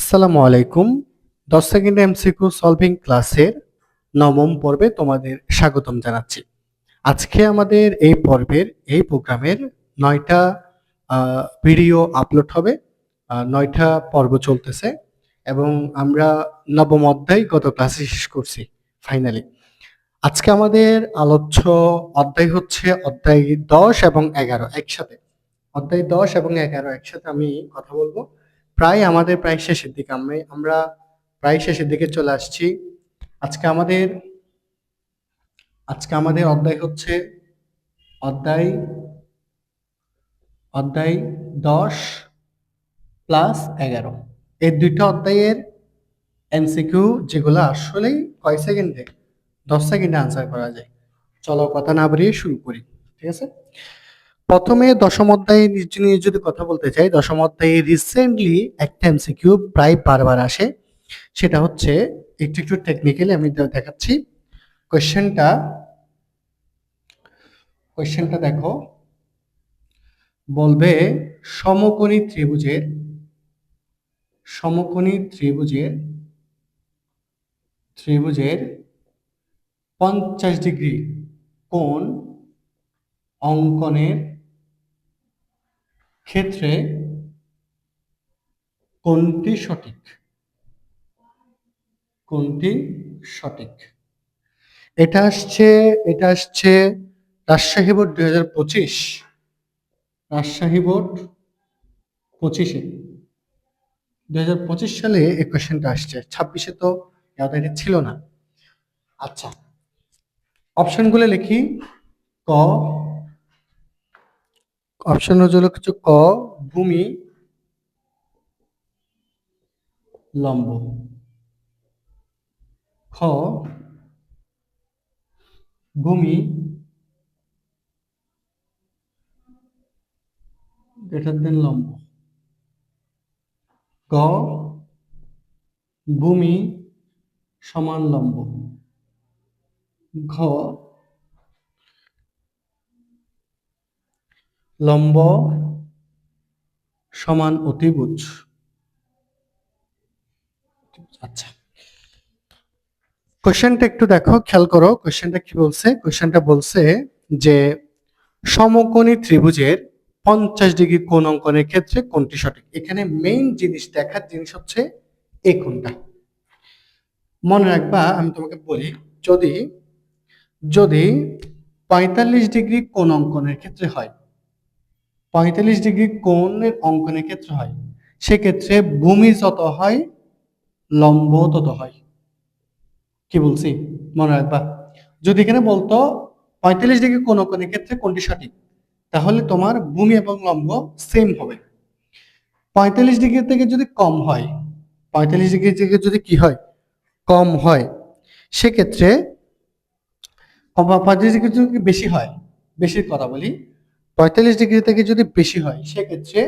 আসসালামু আলাইকুম। 10 second MCQ solving ক্লাসের নবম পর্বে তোমাদের স্বাগতম জানাচ্ছি। আজকে আমাদের এই পর্বের এই প্রোগ্রামের 9টা ভিডিও আপলোড হবে। 9টা পর্ব চলতেছে এবং আমরা নবম অধ্যায় গত ক্লাসে শেষ করছি ফাইনালি। আজকে আমাদের আলোচ্য অধ্যায় হচ্ছে অধ্যায় 10 এবং 11 একসাথে। অধ্যায় 10 এবং 11 একসাথে আমি কথা বলবো। প্রায় শেষের দিকে আমরা প্রায় শেষের দিকে চলে আসছি। আজকে আমাদের অধ্যায় হচ্ছে অধ্যায় অধ্যায় 10 প্লাস 11। এই দুইটা অধ্যায়ের এমসিকিউ যেগুলো আসলেই কয় সেকেন্ডে 10 সেকেন্ডে আনসার করা যায়। চলো কথা না বাড়িয়ে শুরু করি, ঠিক আছে? প্রথমে দশম অধ্যায় নিয়ে যদি কথা বলতে চাই, দশম অধ্যায়ে রিসেন্টলি একটা এমসিকিউ প্রায় বারবার আসে। সেটা হচ্ছে একটু টেকনিক্যালি আমি দেখাচ্ছি। কোয়েশ্চেনটা দেখো, বলবে সমকোণী ত্রিভুজের 50 ডিগ্রি কোণ অঙ্কনের ক্ষেত্রে কোনটি সঠিক? এটা আসছে রাজশাহী বোর্ড 2025, রাজশাহী বোর্ড 25-এ 2025 সালে এই কোয়েশ্চেনটা আসছে। 26-এ তো এটা ছিল না। আচ্ছা, অপশনগুলো লিখি। ক অপশন হলো কিছু। ক ভূমি লম্ব, খ ভূমি গ্রেটার দেন লম্ব, গ ভূমি সমান লম্ব, ঘ লম্ব সমান অতিভুজ। আচ্ছা, কোশ্চেনটা একটু দেখো, খেয়াল করো কোশ্চেনটা কি বলছে। কোশ্চেনটা বলছে যে সমকোণী ত্রিভুজের 50 ডিগ্রি কোণ অঙ্কনের ক্ষেত্রে কোনটি সঠিক। এখানে মেইন দেখার জিনিস হচ্ছে এই কোণটা। মনে রাখবা, আমি তোমাকে বলি, যদি যদি 45 ডিগ্রি কোণ অঙ্কনের ক্ষেত্রে হয়, 45 ডিগ্রি কোণের অঙ্কনের ক্ষেত্রে হয়, সেক্ষেত্রে ভূমি যত হয় লম্ব তত হয়। কি বলছি মনে রাখবা। যদি এখানে বলতো 45 ডিগ্রি কোণ অঙ্কনের ক্ষেত্রে কোনটি সঠিক, তাহলে তোমার ভূমি এবং লম্ব সেম হবে। 45 ডিগ্রি থেকে যদি কম হয়, 45 ডিগ্রি থেকে যদি কি হয়, কম হয়, সেক্ষেত্রে 45 ডিগ্রি যদি বেশি হয়, বেশির কথা বলি, 45 ডিগ্রি থেকে যদি বেশি হয়, সেক্ষেত্রে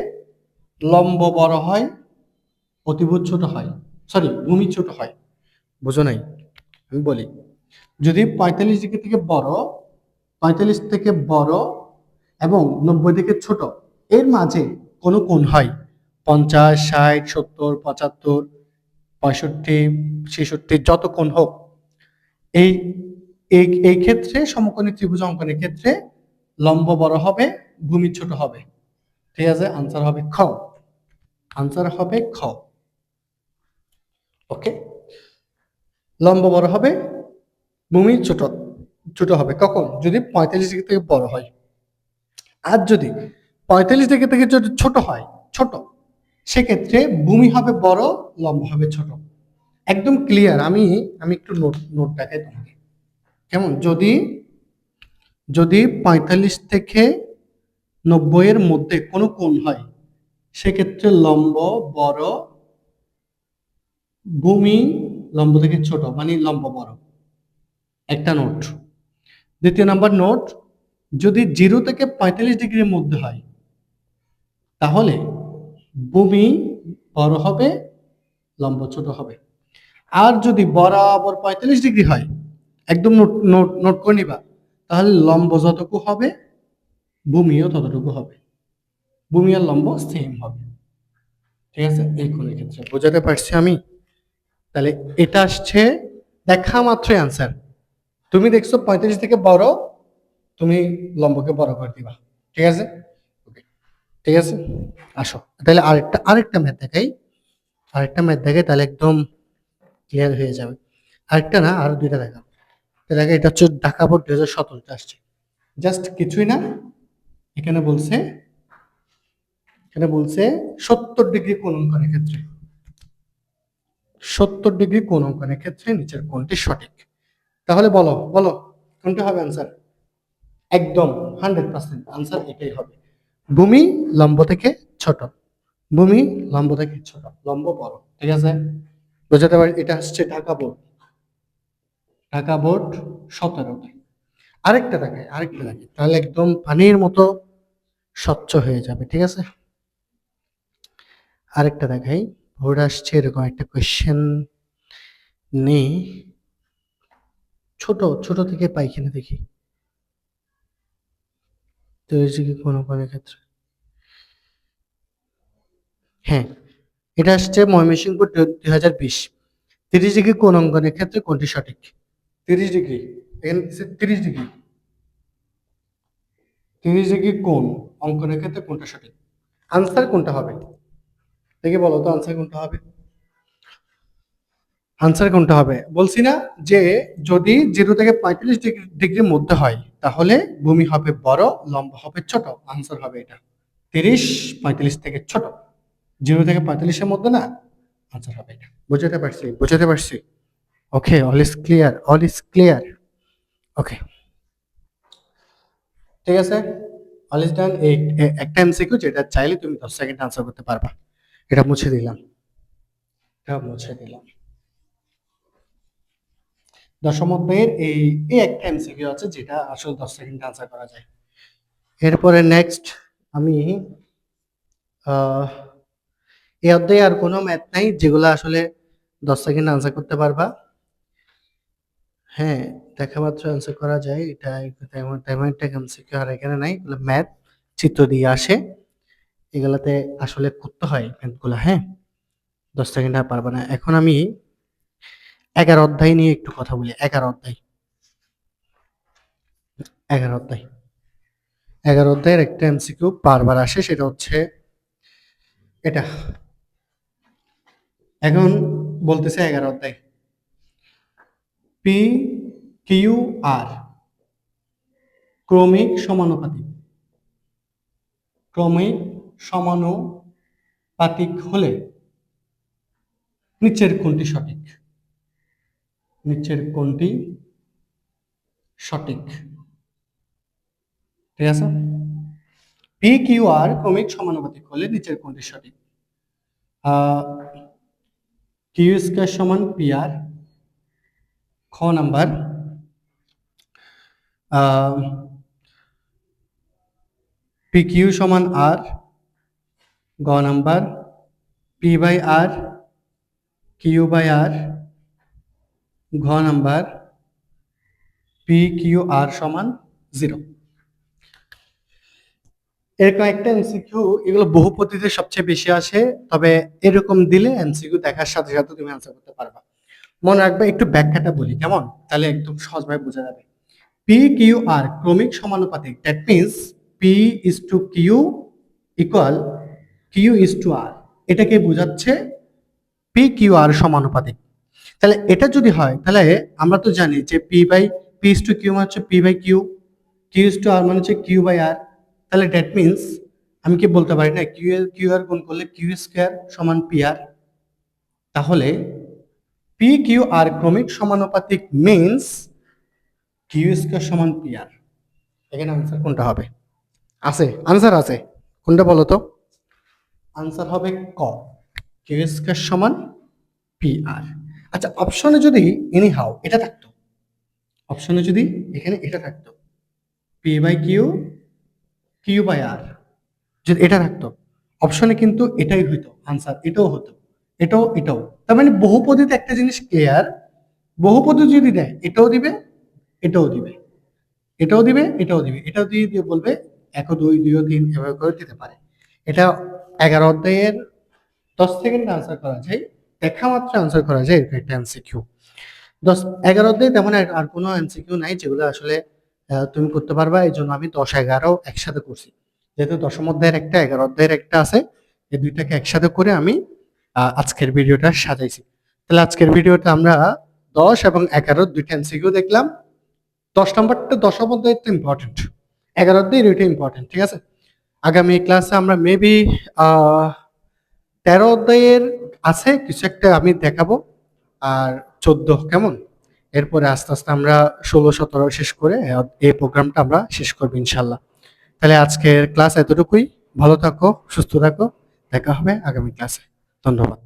লম্ব বড় হয়, অতিভুজ ছোট হয়, সরি ভূমি ছোট হয়। বুঝো নাই? আমি বলি, যদি 45 ডিগ্রি থেকে বড়, 45 থেকে বড় এবং 90 থেকে ছোট, এর মাঝে কোনো কোণ হয়, 50, 60, 70, 75, 65, 66, যত কোণ হোক, এই এই ক্ষেত্রে সমকোণী ত্রিভুজ অঙ্কনের ক্ষেত্রে লম্ব বড় হবে, ভূমি ছোট হবে। ঠিক আছে, আনসার হবে খ। ওকে, লম্ব বড় হবে, ভূমি ছোট ছোট হবে। কখন? যদি 45 ডিগ্রি থেকে বড় হয়। আর যদি 45 ডিগ্রি থেকে যদি ছোট হয়, সেক্ষেত্রে ভূমি হবে বড়, লম্ব হবে ছোট। একদম ক্লিয়ার। আমি একটু নোট দেখাই তোমাকে। কেমন? যদি 45 থেকে 90 এর মধ্যে কোনো কোণ হয়, সেক্ষেত্রে লম্ব বড়, ভূমি লম্ব থেকে ছোট, মানে লম্ব বড়। একটা নোট। দ্বিতীয় নাম্বার নোট, যদি 0 থেকে 45 ডিগ্রির মধ্যে হয়, তাহলে ভূমি বড় হবে, লম্ব ছোট হবে। আর যদি বরাবর 45 ডিগ্রি হয়, একদম নোট করে নিবা, তাহলে লম্ব যতটুকু হবে, ভূমিও ততটুকু হবে। ভূমি আর লম্ব সেম হবে। ঠিক আছে, এই কোণের ক্ষেত্রে বোঝাতে পারছি আমি? তাহলে এটা আসছে দেখা মাত্রই আনসার। তুমি দেখছো 45 থেকে বড়, তুমি লম্বকে বড় করে দিবা। ঠিক আছে, ওকে, ঠিক আছে, আসো তাহলে আরেকটা ম্যাথ দেখাই। তাহলে একদম ক্লিয়ার হয়ে যাবে। আরেকটা না, আরো দুইটা দেখা। তাহলে এটা হচ্ছে ঢাকা বোর্ড 2017 আসছে। জাস্ট কিছুই না, এখানে বলছে, 70 ডিগ্রি কোণ অঙ্কনের ক্ষেত্রে, 70 ডিগ্রি কোণ অঙ্কনের ক্ষেত্রে নিচের কোণটি সঠিক। তাহলে বলো বলো কোনটা হবে আনসার? একদম 100% আনসার এটাই হবে। ভূমি লম্ব থেকে ছোট, ভূমি লম্ব থেকে ছোট, লম্ব বড়। ঠিক আছে, বোঝাতে পারি? এটা হচ্ছে ঢাকা বোর্ড, ঢাকা বোর্ড 17টা। আরেকটা দেখাই, তাহলে একদম পানির মতো স্বচ্ছ হয়ে যাবে। ঠিক আছে, আরেকটা দেখাই। বোর্ড আসছে এরকম একটা কোয়েশ্চেন নেই, ছোট ছোট থেকে পাইখানা দেখি। তো এই যে কোনো কোনো ক্ষেত্রে, হ্যাঁ, এটা আসছে ময়মনসিংহ 2020। 30 ডিগ্রি কোণ অঙ্কনের ক্ষেত্রে কোনটি সঠিক? 30 ডিগ্রি, এখানে 30 ডিগ্রি, 30 ডিগ্রি কোণ অঙ্কনের ক্ষেত্রে কোনটা সঠিক? আনসার কোনটা হবে দেখি বলো তো, আনসার কোনটা হবে? আনসার কোনটা হবে বলছি না, যে যদি 0 থেকে 45 ডিগ্রির মধ্যে হয় তাহলে ভূমি হবে বড়, লম্ব হবে ছোট। আনসার হবে এটা 30, 45 থেকে ছোট। 0 থেকে 45-এর মধ্যে না, আনসার হবে এটা। বুঝাতে পারছি? Okay, all is clear, all is clear. Okay, ঠিক আছে, অল ইজ ডান। একটা এমসিকিউ যেটা চাইলে তুমি 10 সেকেন্ড আনসার করতে পারবা। এটা মুছে দিলাম, এটা মুছে দিলাম। দশম অধ্যায়ের এই এই একটা এমসিকিউ আছে যেটা আসলে 10 সেকেন্ড আনসার করা যায়। এরপরে নেক্সট আমি এই অধ্যায়ে আর কোনো ম্যাথ নাই যেগুলো আসলে 10 সেকেন্ড আনসার করতে পারবা। হ্যাঁ, দেখা মাত্র আনসার করা যায়, এটা তেমন একটা এমসিকিউ আর এখানে নাই, এগুলো ম্যাথ চিত্র দিয়ে আসে, এগুলাতে আসলে করতে হয় ম্যাথগুলো। হ্যাঁ, 10 সেকেন্ড আর পারবা না। এখন আমি 11 অধ্যায় নিয়ে একটু কথা বলি। 11 অধ্যায় 11 অধ্যায়ের একটা এমসিকিউ বারবার আসে, সেটা হচ্ছে এটা। এখন বলতেছে 11 অধ্যায়, পি কিউ আর ক্রমিক সমানুপাতিক, ক্রমিক সমানুপাতিক হলে নিচের কোনটি সঠিক? নিচের কোনটি সঠিক? ঠিক আছে, পি কিউ আর ক্রমিক সমানুপাতিক হলে নিচের কোনটি সঠিক? কিউ স্কয়ার সমান পি আর, খ নাম্বার। পি কিউ সমান আর, গ number. P by R Q by R, ঘ নাম্বার। পি কিউ আর সমান 0। এরকম একটা এমসিকিউ, এগুলো বহুপদীতে সবচেয়ে বেশি আসে, তবে এরকম দিলে এমসিকিউ দেখার সাথে সাথে তুমি আনসার করতে পারবা। মনে রাখবে, একটু ব্যাখ্যাটা বলি কেমন, তাহলে একদম সহজভাবে বোঝা যাবে। পি কিউ আর ক্রমিক সমানুপাতিক, that means P is to Q equal Q is to R, এটাকে বোঝাচ্ছে পি কিউ আর সমানুপাতিক। তাহলে এটা যদি হয়, তাহলে আমরা তো জানি যে পি ইজ টু কিউ মানে হচ্ছে P by Q, Q is to R মানে হচ্ছে কিউ বাই আর। তাহলে দ্যাট মিনস আমি কি বলতে পারি না, কিউ আর গুণ করলে কিউ স্কয়ার সমান পি আর। তাহলে পি কিউ আর ক্রমিক সমানুপাতিক মিনস কিউ স্কয়ার সমান পি আর। এখানে আনসার কোনটা হবে? আনসার আছে, কোনটা বলো তো? আনসার হবে ক, কিউ স্কয়ার সমান পি আর। আচ্ছা, অপশনে যদি এনিহাউ এটা থাকতো, অপশনে যদি এখানে এটা থাকতো, P by Q, Q by R, যদি এটা থাকতো অপশনে, কিন্তু এটাই হইতো আনসার, এটাও হতো, এটাও। তার মানে বহুপদীতে একটা জিনিস ক্লিয়ার, বহুপদী যদি দেয় এটাও দিবে, এটাও দিবে, এটাও দিয়ে দিয়ে বলবে 1 2 2 3 এভাবে করে দিতে পারে। এটা 11 অধ্যায়ের 10 সেকেন্ডে আনসার করা যায়, দেখা মাত্র আনসার করা যায়, এরকম একটা এমসিকিউ। 10-11 অধ্যায়ে তেমন আর কোনো এমসিকিউ নাই যেগুলো আসলে তুমি করতে পারবা। এই জন্য আমি 10-11 একসাথে করছি, যেহেতু দশম অধ্যায়ের একটা 11 অধ্যায়ের একটা আছে, এই দুইটাকে একসাথে করে আমি আজকের ভিডিওটা সাজাইছি। তাহলে আজকের ভিডিওটা আমরা 10 এবং 11 দুইটা এমসিকিউ দেখলাম। 10 নম্বরটা দশম অধ্যায় তো ইম্পর্টেন্ট, 11 অধ্যায় দুইটা ইম্পর্টেন্ট, ঠিক আছে। আগামী ক্লাসে আমরা মেবি 13 অধ্যায়ের আছে কিছু একটা আমি দেখাবো, আর 14 কেমন, এরপরে আস্তে আস্তে আমরা 16-17 শেষ করে এই প্রোগ্রামটা আমরা শেষ করবো ইনশাল্লাহ। তাহলে আজকের ক্লাস এতটুকুই। ভালো থাকো, সুস্থ থাকো, দেখা হবে আগামী ক্লাসে। ধন্যবাদ।